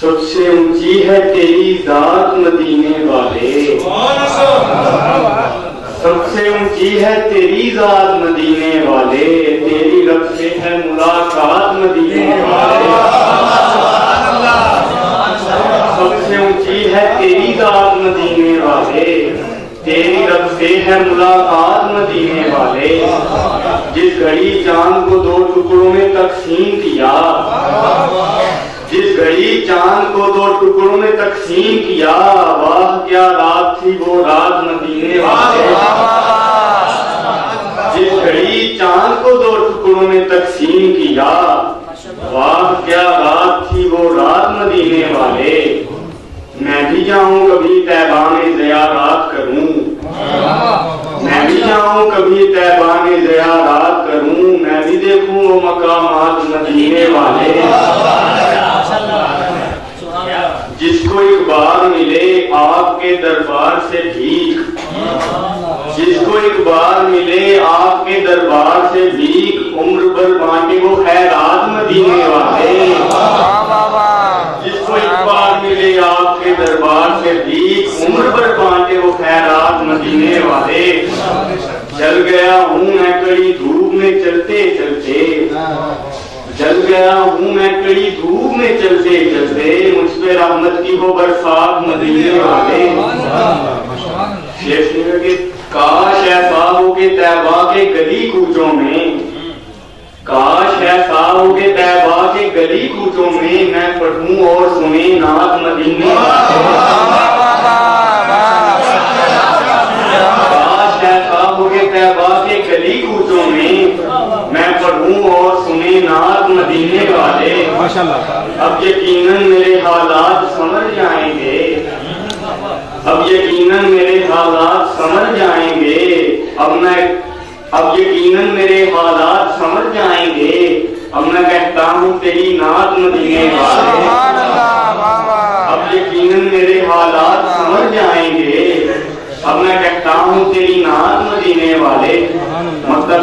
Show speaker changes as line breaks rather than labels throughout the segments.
सबसे ऊंची है तेरी जात मदीने वाले, सबसे ऊंची है तेरी जात मदीने वाले, तेरी रब से है मुलाकात मदीने वाले। सबसे ऊंची है तेरी जात मदीने वाले, तेरी रब से है मुलाकात मदीने वाले। जिस घड़ी चांद को दो टुकड़ों में तकसीम किया, जिस घड़ी चांद को दो टुकड़ों में तकसीम किया, वाह क्या रात थी वो रात मदीने वाले। जिस घड़ी चांद को दो टुकड़ों में तकसीम किया, वाह क्या रात थी वो रात मदीने वाले। मैं भी जाऊं कभी तैबा में ज़ियारत करूं, मैं भी जाऊं कभी तैबा में ज़ियारत करूं, मैं भी देखूं वो मकामात मदीने वाले। जिसको एक बार मिले आपके दरबार से भीख, जिसको एक बार मिले आपके दरबार से भीख, उम्र भर बांटे वो खैरात मदीने वाले। जिसको एक बार मिले आपके दरबार से भीख, उम्र भर बांटे वो खैरात मदीने वाले। जल गया हूँ मैं कड़ी धूप में चलते चलते, जल गया हूँ मैं कड़ी धूप में चलते चलते, मुझ पे रहमत की वो बरसात मदीने वाले। काश ऐसा हो के तैबा के गली कूचों में, काश ऐसा हो के तैबा के गली कूचों में, मैं पढ़ूं और सुने नात मदीने वाले। काश ऐसा हो के तैबा के गली कूचों में, मैं पढ़ूं और सुने नात मदीने वाले। माशाअल्लाह। अब यकीनन मेरे हालात समझ जाएंगे, अब यकीनन मेरे हालात समझ जाएंगे, अब यकीनन मेरे हालात समझ जाएंगे, अब मैं कहता हूँ तेरी नात मदीने वाले। अब यकीनन मेरे हालात समझ जाएंगे, अब मैं कहता हूँ तेरी नात मदीने वाले। मतलब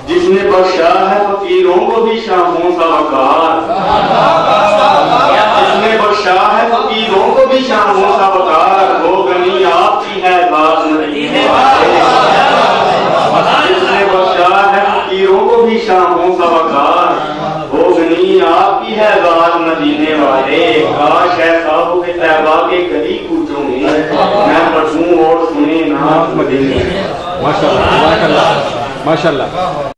जिसने बख्शा है फकीरों को भी शाहों का वकार, जिसने बख्शा है फकीरों को भी शाहों का वकार, वो गनी आपकी है बात मदीने वाले। जिसने बख्शा है फकीरों को भी शाहों का वकार, वो गनी आपकी है बात मदीने वाले। काश ऐसा हो के तैबा के गली कूचों में, मैं पढ़ूं और सुने नात मदीने। माशाअल्लाह माशाअल्लाह माशाअल्लाह।